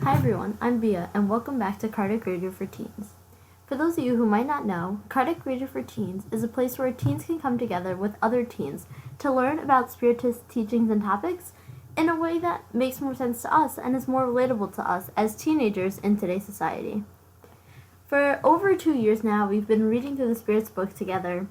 Hi everyone, I'm Bia, and welcome back to Cardiac Radio for Teens. For those of you who might not know, Cardiac Radio for Teens is a place where teens can come together with other teens to learn about Spiritist teachings and topics in a way that makes more sense to us and is more relatable to us as teenagers in today's society. For over 2 years now, we've been reading through the Spirit's book together,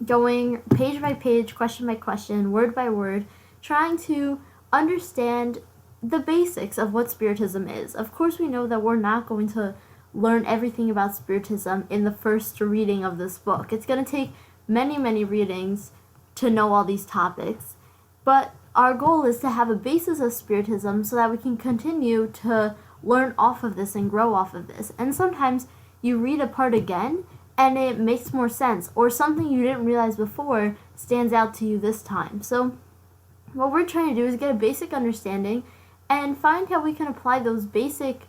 going page by page, question by question, word by word, trying to understand the basics of what Spiritism is. Of course, we know that we're not going to learn everything about Spiritism in the first reading of this book. It's going to take many, many readings to know all these topics. But our goal is to have a basis of Spiritism so that we can continue to learn off of this and grow off of this. And sometimes you read a part again and it makes more sense, or something you didn't realize before stands out to you this time. So what we're trying to do is get a basic understanding and find how we can apply those basic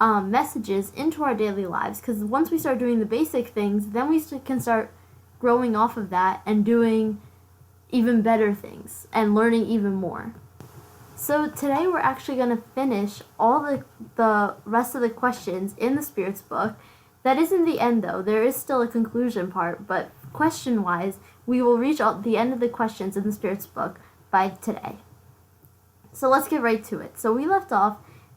messages into our daily lives. Because once we start doing the basic things, then we can start growing off of that and doing even better things and learning even more. So today we're actually going to finish all the rest of the questions in the Spirit's book. That isn't the end though. There is still a conclusion part, but question-wise, we will reach the end of the questions in the Spirit's book by today. So let's get right to it. So we left off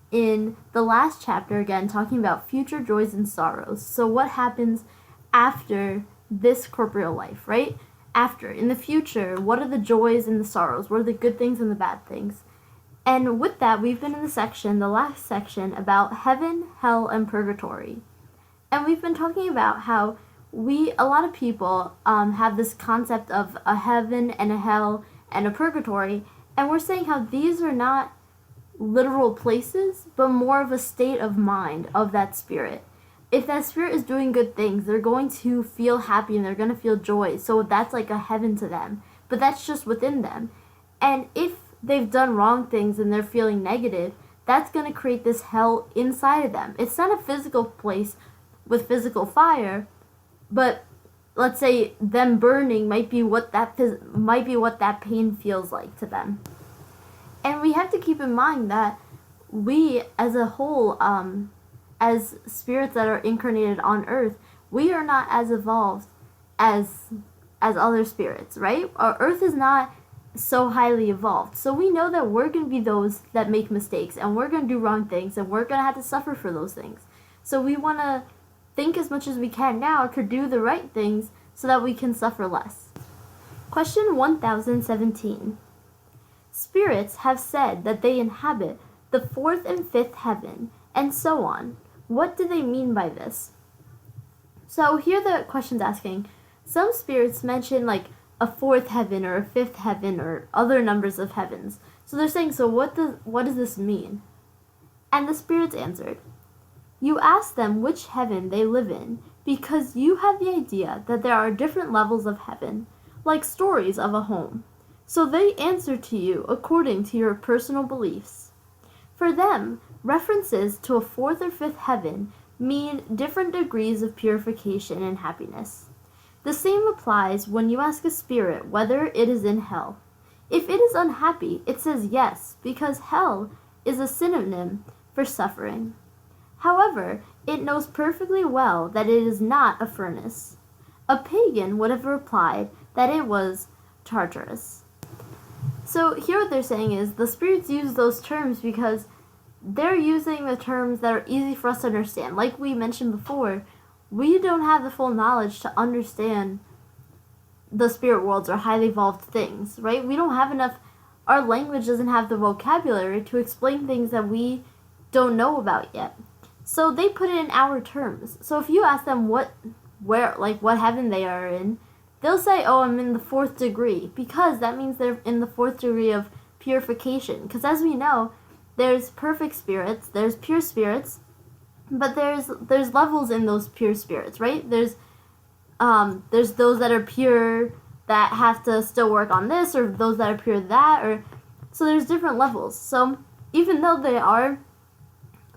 in the last chapter again talking about future joys and sorrows. So what happens after this corporeal life, right? After, in the future, what are the joys and the sorrows? What are the good things and the bad things? And with that, we've been in the last section, about heaven, hell, and purgatory. And we've been talking about how a lot of people have this concept of a heaven and a hell and a purgatory. And we're saying how these are not literal places, but more of a state of mind of that spirit. If that spirit is doing good things, they're going to feel happy and they're going to feel joy. So that's like a heaven to them. But that's just within them. And if they've done wrong things and they're feeling negative, that's going to create this hell inside of them. It's not a physical place with physical fire, but let's say them burning might be what that pain feels like to them. And we have to keep in mind that we as a whole, as spirits that are incarnated on earth, we are not as evolved as other spirits, right? Our earth is not so highly evolved. So we know that we're going to be those that make mistakes, and we're going to do wrong things, and we're going to have to suffer for those things. So we want to think as much as we can now to do the right things so that we can suffer less. Question 1017. Spirits have said that they inhabit the fourth and fifth heaven, and so on. What do they mean by this? So here the question's asking, some spirits mention like a fourth heaven or a fifth heaven or other numbers of heavens. So they're saying, so what does this mean? And the spirits answered, you ask them which heaven they live in because you have the idea that there are different levels of heaven, like stories of a home. So they answer to you according to your personal beliefs. For them, references to a fourth or fifth heaven mean different degrees of purification and happiness. The same applies when you ask a spirit whether it is in hell. If it is unhappy, it says yes, because hell is a synonym for suffering. However, it knows perfectly well that it is not a furnace. A pagan would have replied that it was Tartarus. So here what they're saying is the spirits use those terms because they're using the terms that are easy for us to understand. Like we mentioned before, we don't have the full knowledge to understand the spirit worlds or highly evolved things, right? We don't have enough, our language doesn't have the vocabulary to explain things that we don't know about yet. So they put it in our terms. So if you ask them what heaven they are in, they'll say, oh, I'm in the fourth degree, because that means they're in the fourth degree of purification. Because as we know, there's perfect spirits, there's pure spirits, but there's levels in those pure spirits, right? There's those that are pure that have to still work on this, or those that are pure that, or so there's different levels. So even though they are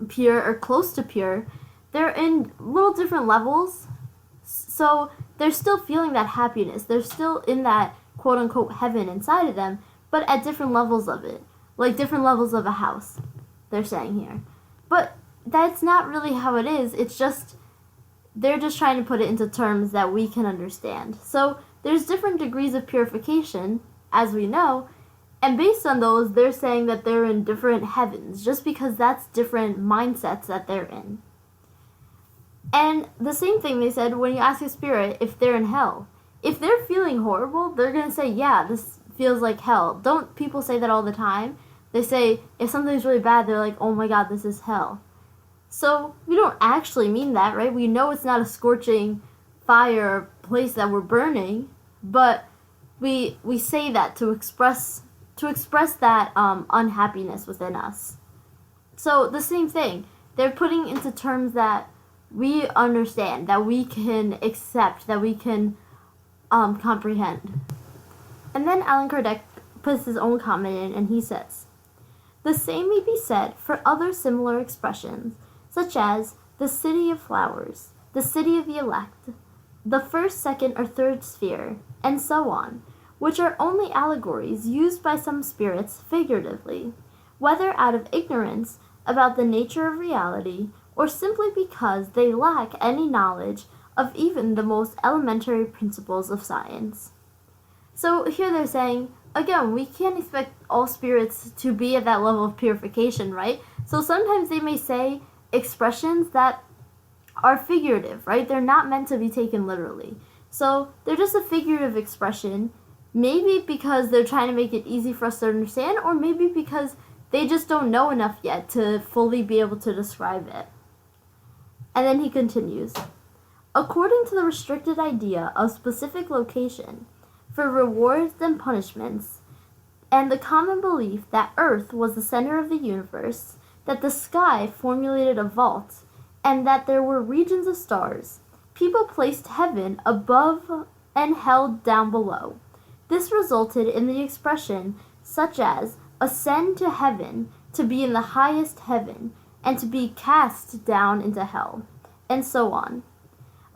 pure or close to pure, they're in little different levels. So they're still feeling that happiness. They're still in that quote-unquote heaven inside of them, but at different levels of it. Like different levels of a house, they're saying here. But that's not really how it is. It's just, they're just trying to put it into terms that we can understand. So there's different degrees of purification, as we know, and based on those, they're saying that they're in different heavens, just because that's different mindsets that they're in. And the same thing they said when you ask a spirit if they're in hell. If they're feeling horrible, they're going to say, yeah, this feels like hell. Don't people say that all the time? They say, if something's really bad, they're like, oh my god, this is hell. So we don't actually mean that, right? We know it's not a scorching fire place that we're burning, but we say that to express that unhappiness within us. So the same thing, they're putting into terms that we understand, that we can accept, that we can comprehend. And then Allan Kardec puts his own comment in, and he says, the same may be said for other similar expressions, such as the city of flowers, the city of the elect, the first, second, or third sphere, and so on, which are only allegories used by some spirits figuratively, whether out of ignorance about the nature of reality, or simply because they lack any knowledge of even the most elementary principles of science. So here they're saying, again, we can't expect all spirits to be at that level of purification, right? So sometimes they may say expressions that are figurative, right? They're not meant to be taken literally. So they're just a figurative expression, maybe because they're trying to make it easy for us to understand, or maybe because they just don't know enough yet to fully be able to describe it. And then he continues, according to the restricted idea of specific location for rewards and punishments, and the common belief that Earth was the center of the universe, that the sky formulated a vault, and that there were regions of stars, people placed heaven above and hell down below. This resulted in the expression such as ascend to heaven, to be in the highest heaven, and to be cast down into hell, and so on.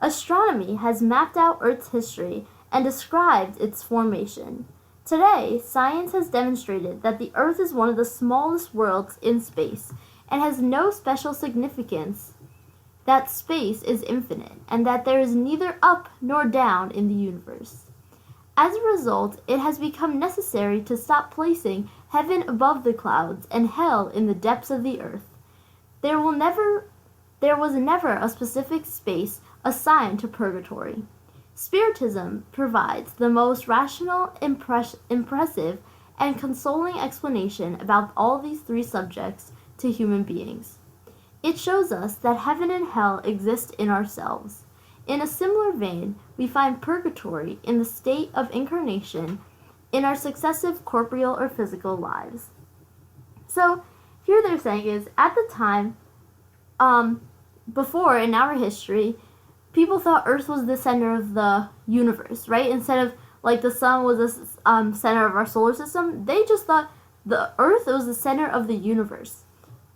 Astronomy has mapped out Earth's history and described its formation. Today, science has demonstrated that the Earth is one of the smallest worlds in space and has no special significance, that space is infinite, and that there is neither up nor down in the universe. As a result, it has become necessary to stop placing heaven above the clouds and hell in the depths of the earth. There was never a specific space assigned to purgatory. Spiritism provides the most rational, impressive, and consoling explanation about all these three subjects to human beings. It shows us that heaven and hell exist in ourselves. In a similar vein, we find purgatory in the state of incarnation in our successive corporeal or physical lives. So, here they're saying is, at the time, before in our history, people thought Earth was the center of the universe, right? Instead of, like, the sun was the center of our solar system, they just thought the Earth was the center of the universe.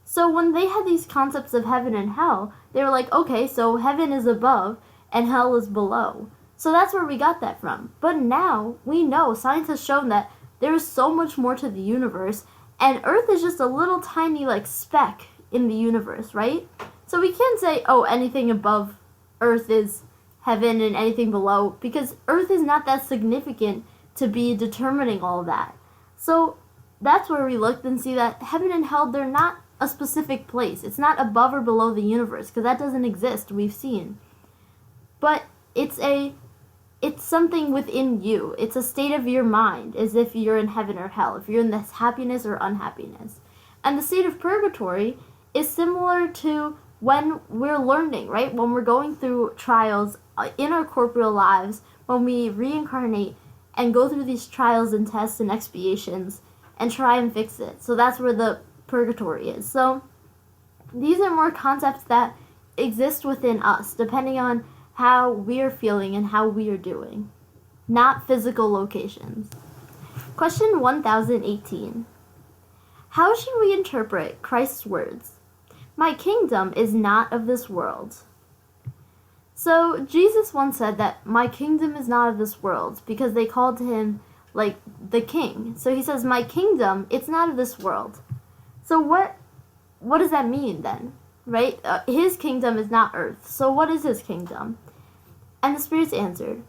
So when they had these concepts of heaven and hell, they were like, okay, so heaven is above and hell is below. So that's where we got that from. But now we know, science has shown that there is so much more to the universe, and Earth is just a little tiny, like, speck in the universe, right? So we can't say, oh, anything above Earth is heaven and anything below, because Earth is not that significant to be determining all that. So that's where we looked and see that heaven and hell, they're not a specific place. It's not above or below the universe, because that doesn't exist, we've seen. But it's something within you. It's a state of your mind, as if you're in heaven or hell, if you're in this happiness or unhappiness. And the state of purgatory is similar to when we're learning, right? When we're going through trials in our corporeal lives, when we reincarnate and go through these trials and tests and expiations and try and fix it. So that's where the purgatory is. So these are more concepts that exist within us, depending on how we're feeling and how we are doing, not physical locations. Question 1018. How should we interpret Christ's words? My kingdom is not of this world. So Jesus once said that my kingdom is not of this world, because they called him like the king. So he says, my kingdom, it's not of this world. So what what does that mean then? Right? His kingdom is not earth. So what is his kingdom? And the spirits answered,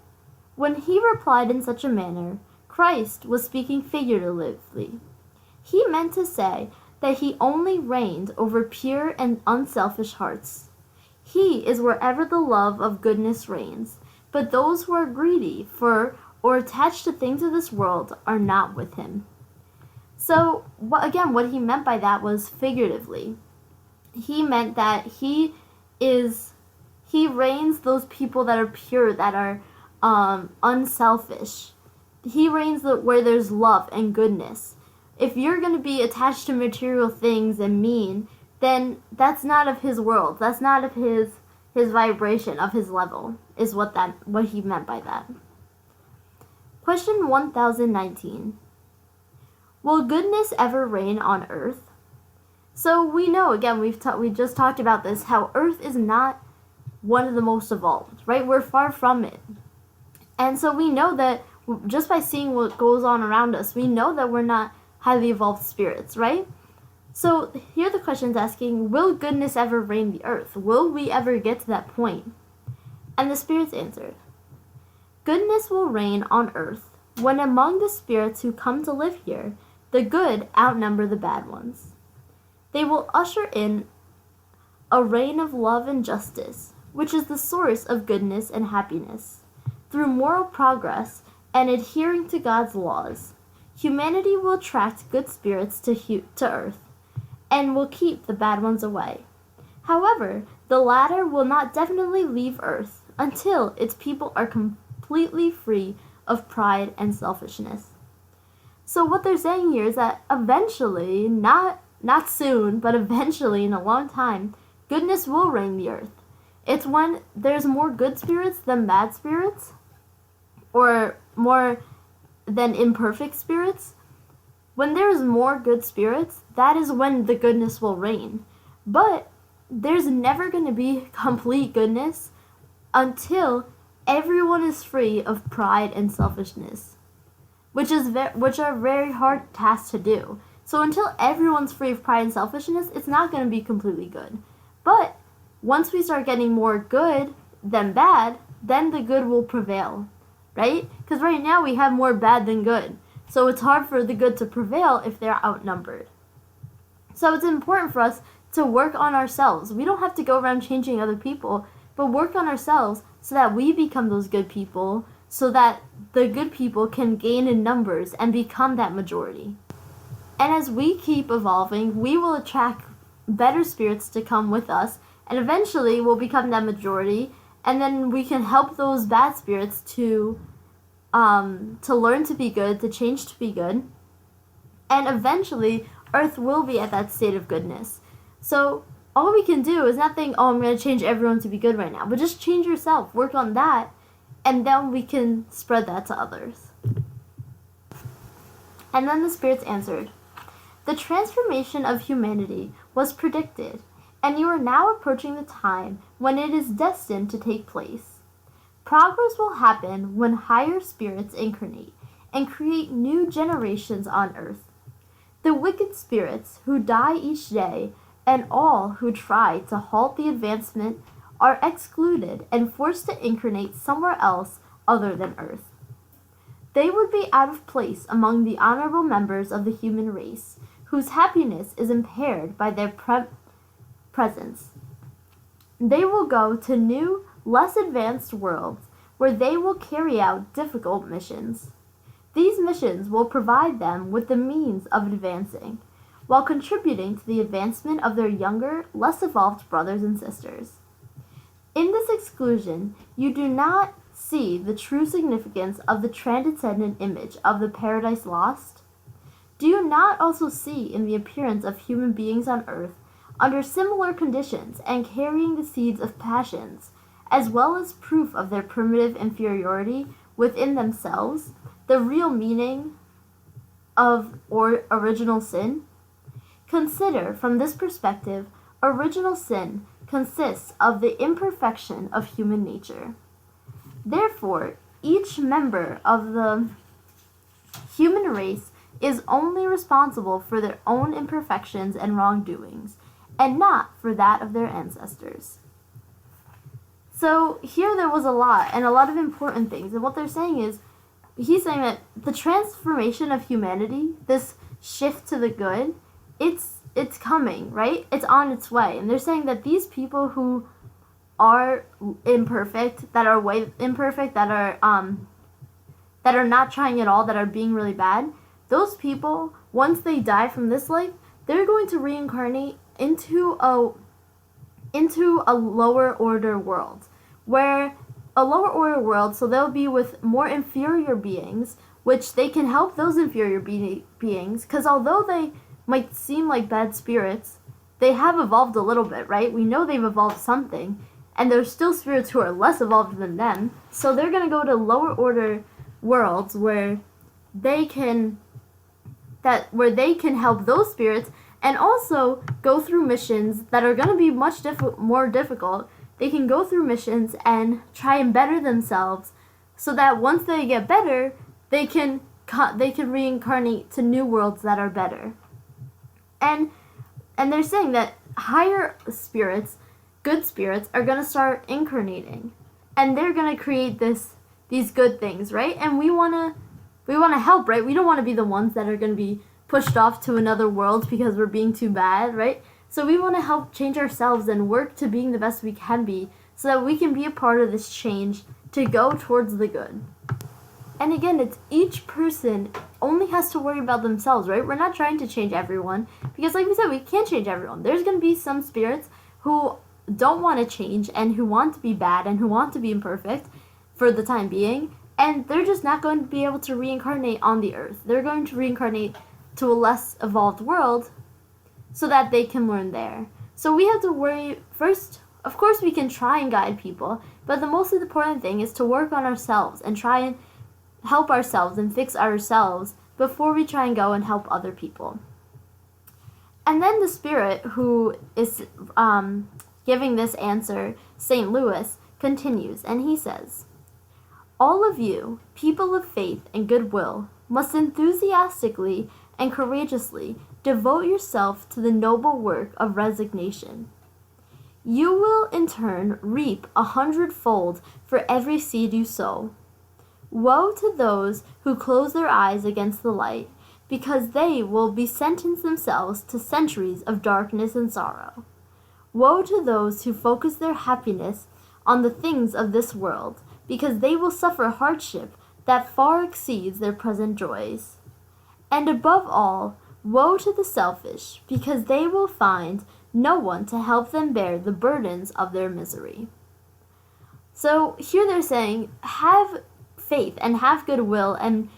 when he replied in such a manner, Christ was speaking figuratively. He meant to say that he only reigned over pure and unselfish hearts. He is wherever the love of goodness reigns, but those who are greedy for or attached to things of this world are not with him. So, what he meant by that was figuratively. He meant that he reigns those people that are pure, that are unselfish. He reigns where there's love and goodness. If you're going to be attached to material things and mean, then that's not of his world. That's not of his vibration, of his level, is what he meant by that. Question 1019. Will goodness ever reign on earth? So we know, again, we just talked about this, how earth is not one of the most evolved, right? We're far from it. And so we know that just by seeing what goes on around us, we know that we're not highly evolved spirits, right? So here the question is asking, will goodness ever reign the earth? Will we ever get to that point? And the spirits answered, goodness will reign on earth when among the spirits who come to live here, the good outnumber the bad ones. They will usher in a reign of love and justice, which is the source of goodness and happiness. Through moral progress and adhering to God's laws, humanity will attract good spirits to earth and will keep the bad ones away. However, the latter will not definitely leave earth until its people are completely free of pride and selfishness. So what they're saying here is that eventually, not soon, but eventually in a long time, goodness will reign the earth. It's when there's more good spirits than bad spirits, or more than imperfect spirits. When there's more good spirits, that is when the goodness will reign. But there's never going to be complete goodness until everyone is free of pride and selfishness, which are very hard tasks to do. So until everyone's free of pride and selfishness, it's not going to be completely good. But once we start getting more good than bad, then the good will prevail, right? Because right now we have more bad than good. So it's hard for the good to prevail if they're outnumbered. So it's important for us to work on ourselves. We don't have to go around changing other people, but work on ourselves so that we become those good people, so that the good people can gain in numbers and become that majority. And as we keep evolving, we will attract better spirits to come with us, and eventually we'll become that majority, and then we can help those bad spirits to learn to be good, to change to be good, and eventually Earth will be at that state of goodness. So all we can do is not think, oh, I'm going to change everyone to be good right now, but just change yourself, work on that, and then we can spread that to others. And then the spirits answered, the transformation of humanity was predicted, and you are now approaching the time when it is destined to take place. Progress will happen when higher spirits incarnate and create new generations on earth. The wicked spirits who die each day and all who try to halt the advancement are excluded and forced to incarnate somewhere else other than earth. They would be out of place among the honorable members of the human race, whose happiness is impaired by their presence. They will go to new, less advanced worlds where they will carry out difficult missions. These missions will provide them with the means of advancing, while contributing to the advancement of their younger, less evolved brothers and sisters. In this exclusion, you do not see the true significance of the transcendent image of the Paradise Lost? Do you not also see in the appearance of human beings on earth under similar conditions and carrying the seeds of passions, as well as proof of their primitive inferiority within themselves, the real meaning of original sin? Consider, from this perspective, original sin consists of the imperfection of human nature. Therefore, each member of the human race is only responsible for their own imperfections and wrongdoings, and not for that of their ancestors. So here there was a lot, and a lot of important things. And what they're saying is, he's saying that the transformation of humanity, this shift to the good, it's coming, right? It's on its way. And they're saying that these people who are imperfect, that are way imperfect, that are not trying at all, that are being really bad, those people, once they die from this life, they're going to reincarnate into a lower order world, where a lower order world, so they'll be with more inferior beings, which they can help those inferior beings, because although they might seem like bad spirits, they have evolved a little bit, right? We know they've evolved something, and there's still spirits who are less evolved than them, so they're going to go to lower order worlds where they can help those spirits, and also go through missions that are going to be much more difficult. They can go through missions and try and better themselves, so that once they get better, they can reincarnate to new worlds that are better. And they're saying that higher spirits, good spirits, are going to start incarnating, and they're going to create these good things, right? And we want to help, right? We don't want to be the ones that are going to be pushed off to another world because we're being too bad, right? So we want to help change ourselves and work to being the best we can be, so that we can be a part of this change to go towards the good. And again, it's each person only has to worry about themselves, right? We're not trying to change everyone, because like we said, we can't change everyone. There's going to be some spirits who don't want to change, and who want to be bad, and who want to be imperfect for the time being, and they're just not going to be able to reincarnate on the earth. They're going to reincarnate to a less evolved world so that they can learn there. So we have to worry first. Of course we can try and guide people, but the most important thing is to work on ourselves and try and help ourselves and fix ourselves before we try and go and help other people. And then the spirit who is giving this answer, St. Louis, continues, and he says, "All of you, people of faith and goodwill, must enthusiastically and courageously devote yourself to the noble work of resignation. You will in turn reap 100-fold for every seed you sow. Woe to those who close their eyes against the light, because they will be sentenced themselves to centuries of darkness and sorrow. Woe to those who focus their happiness on the things of this world, because they will suffer hardship that far exceeds their present joys. And above all, woe to the selfish, because they will find no one to help them bear the burdens of their misery." So here they're saying, have faith and have goodwill and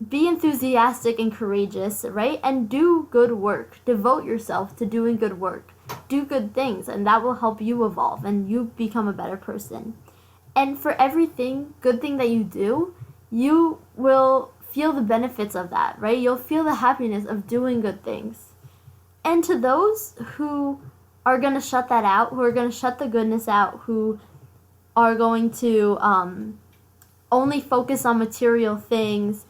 be enthusiastic and courageous, right? And do good work. Devote yourself to doing good work. Do good things, and that will help you evolve and you become a better person. And for everything, good thing that you do, you will feel the benefits of that, right? You'll feel the happiness of doing good things. And to those who are going to shut that out, who are going to shut the goodness out, who are going to only focus on material things,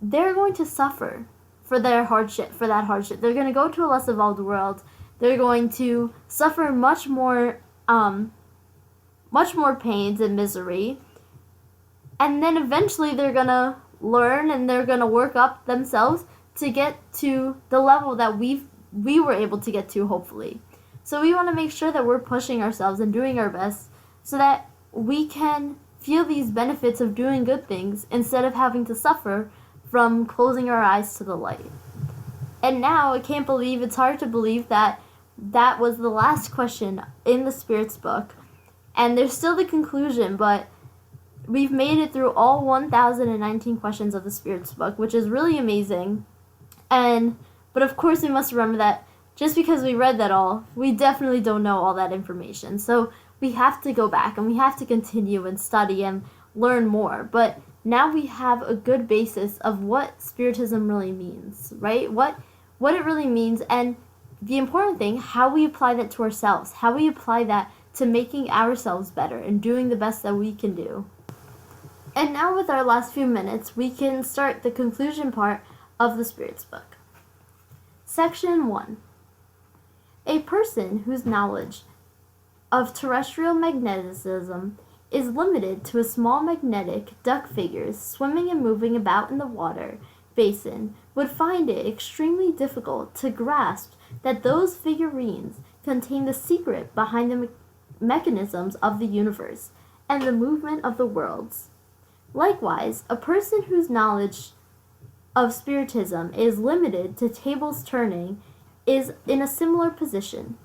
they're going to suffer for that hardship. They're going to go to a less evolved world. They're going to suffer much more pains and misery. And then eventually they're going to learn and they're going to work up themselves to get to the level that we were able to get to, hopefully. So we want to make sure that we're pushing ourselves and doing our best so that we can feel these benefits of doing good things instead of having to suffer from closing our eyes to the light. And now it's hard to believe that that was the last question in the Spirit's book. And there's still the conclusion, but we've made it through all 1,019 questions of the Spirit's book, which is really amazing. But of course we must remember that just because we read that all, we definitely don't know all that information. So we have to go back and we have to continue and study and learn more. But now we have a good basis of what Spiritism really means, right? What it really means, and the important thing, how we apply that to ourselves, how we apply that to making ourselves better and doing the best that we can do. And now with our last few minutes, we can start the conclusion part of the Spirit's book. Section 1. A person whose knowledge of terrestrial magnetism is limited to a small magnetic duck figures swimming and moving about in the water basin would find it extremely difficult to grasp that those figurines contain the secret behind the mechanisms of the universe and the movement of the worlds. Likewise, a person whose knowledge of Spiritism is limited to tables turning is in a similar position.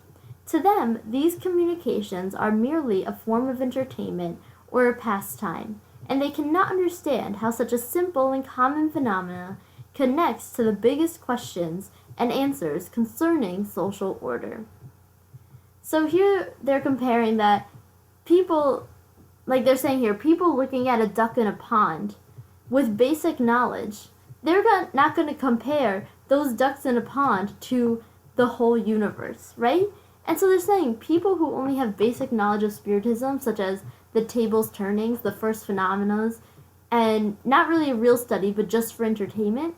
To them, these communications are merely a form of entertainment or a pastime, and they cannot understand how such a simple and common phenomena connects to the biggest questions and answers concerning social order. So here they're comparing that people, like they're saying here, people looking at a duck in a pond with basic knowledge, they're not going to compare those ducks in a pond to the whole universe, right? And so they're saying people who only have basic knowledge of Spiritism, such as the tables turnings, the first phenomena, and not really a real study, but just for entertainment,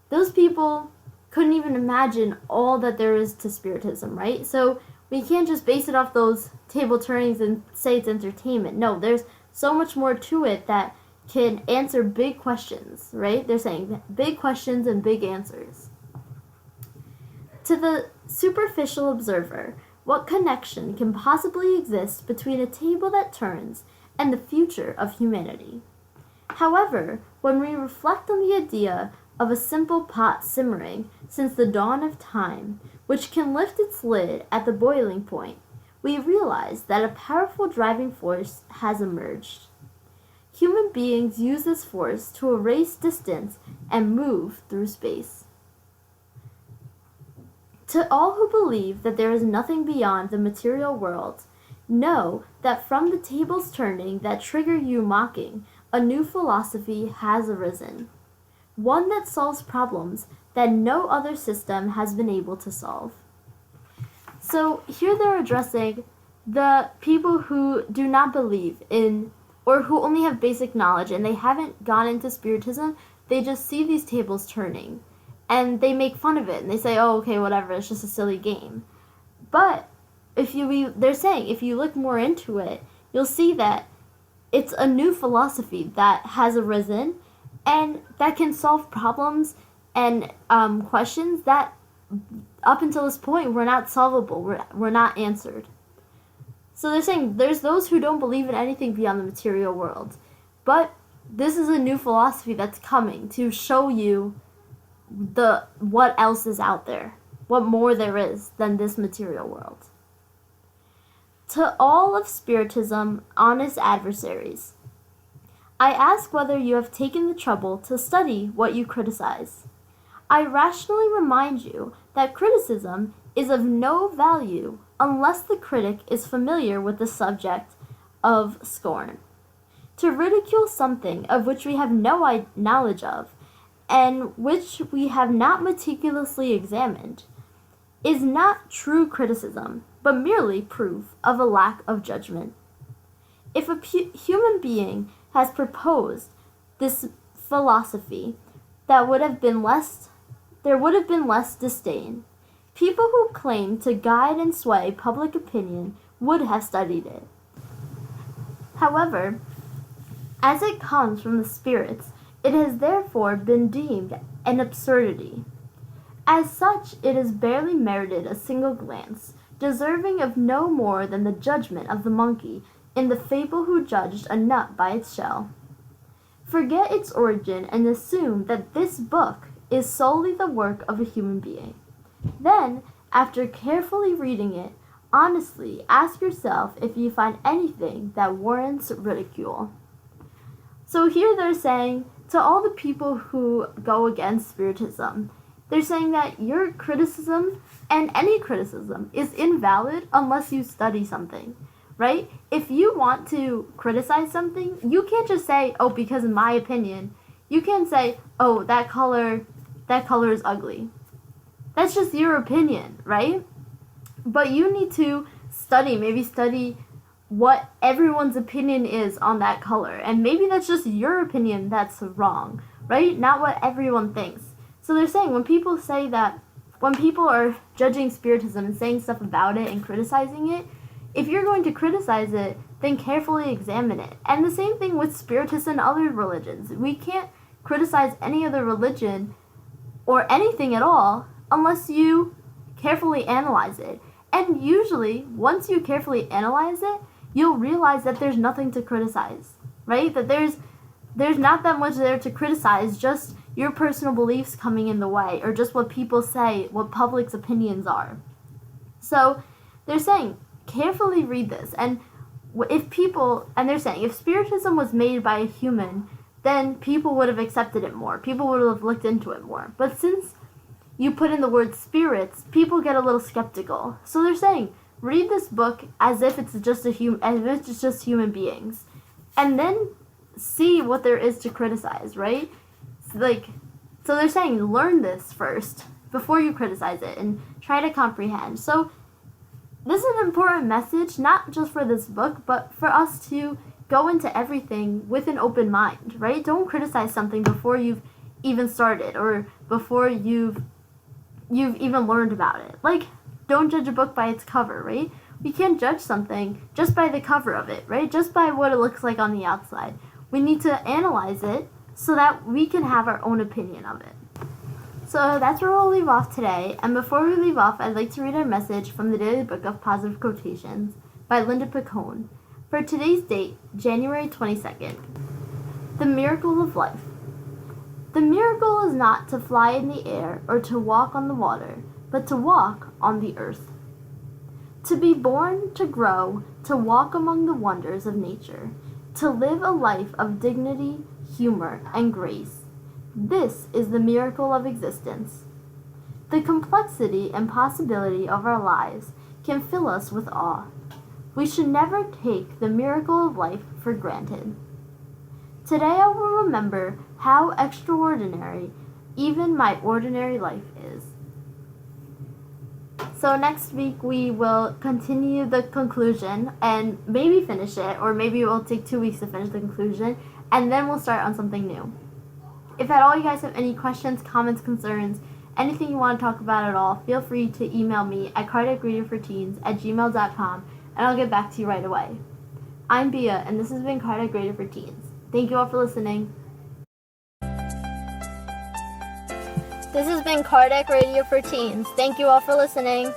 those people couldn't even imagine all that there is to Spiritism, right? So we can't just base it off those table turnings and say it's entertainment. No, there's so much more to it that can answer big questions, right? They're saying big questions and big answers. To the superficial observer, what connection can possibly exist between a table that turns and the future of humanity? However, when we reflect on the idea of a simple pot simmering since the dawn of time, which can lift its lid at the boiling point, we realize that a powerful driving force has emerged. Human beings use this force to erase distance and move through space. To all who believe that there is nothing beyond the material world, know that from the tables turning that trigger you mocking, a new philosophy has arisen. One that solves problems that no other system has been able to solve. So here they're addressing the people who do not believe in, or who only have basic knowledge and they haven't gone into Spiritism, they just see these tables turning. And they make fun of it, and they say, oh, okay, whatever, it's just a silly game. But they're saying, if you look more into it, you'll see that it's a new philosophy that has arisen, and that can solve problems and questions that, up until this point, were not solvable, were not answered. So they're saying, there's those who don't believe in anything beyond the material world. But this is a new philosophy that's coming to show you what else is out there, what more there is than this material world. To all of Spiritism, honest adversaries, I ask whether you have taken the trouble to study what you criticize. I rationally remind you that criticism is of no value unless the critic is familiar with the subject of scorn. To ridicule something of which we have no knowledge of, and which we have not meticulously examined, is not true criticism, but merely proof of a lack of judgment. If a human being has proposed this philosophy, there would have been less disdain. People who claim to guide and sway public opinion would have studied it. However, as it comes from the spirits, it has therefore been deemed an absurdity. As such, it has barely merited a single glance, deserving of no more than the judgment of the monkey in the fable who judged a nut by its shell. Forget its origin and assume that this book is solely the work of a human being. Then, after carefully reading it, honestly ask yourself if you find anything that warrants ridicule. So here they're saying, to all the people who go against Spiritism, they're saying that your criticism, and any criticism, is invalid unless you study something, right? If you want to criticize something, you can't just say, oh, because in my opinion. You can't say, oh, that color is ugly. That's just your opinion, right? But you need to maybe study what everyone's opinion is on that color. And maybe that's just your opinion that's wrong, right? Not what everyone thinks. So they're saying when people say that when people are judging Spiritism and saying stuff about it and criticizing it, if you're going to criticize it, then carefully examine it. And the same thing with Spiritists and other religions. We can't criticize any other religion or anything at all unless you carefully analyze it. And usually, once you carefully analyze it, you'll realize that there's nothing to criticize, right? That there's not that much there to criticize, just your personal beliefs coming in the way, or just what people say, what public's opinions are. So they're saying, carefully read this, and they're saying, if Spiritism was made by a human, then people would have accepted it more. People would have looked into it more. But since you put in the word spirits, people get a little skeptical. So they're saying, read this book as if it's just human beings, and then see what there is to criticize, right? So they're saying, learn this first before you criticize it and try to comprehend. So this is an important message, not just for this book, but for us to go into everything with an open mind, right? Don't criticize something before you've even started or before you've even learned about it. Like, don't judge a book by its cover, right? We can't judge something just by the cover of it, right? Just by what it looks like on the outside. We need to analyze it so that we can have our own opinion of it. So that's where we'll leave off today. And before we leave off, I'd like to read our message from the Daily Book of Positive Quotations by Linda Picone for today's date, January 22nd. The Miracle of Life. The miracle is not to fly in the air or to walk on the water, but to walk on the earth. To be born, to grow, to walk among the wonders of nature, to live a life of dignity, humor, and grace. This is the miracle of existence. The complexity and possibility of our lives can fill us with awe. We should never take the miracle of life for granted. Today I will remember how extraordinary even my ordinary life is. So next week we will continue the conclusion and maybe finish it, or maybe it will take 2 weeks to finish the conclusion, and then we'll start on something new. If at all you guys have any questions, comments, concerns, anything you want to talk about at all, feel free to email me at cardiacradioforteens@gmail.com, and I'll get back to you right away. I'm Bia, and this has been Cardiac Radio for Teens. Thank you all for listening. This has been Cardiac Radio for Teens. Thank you all for listening.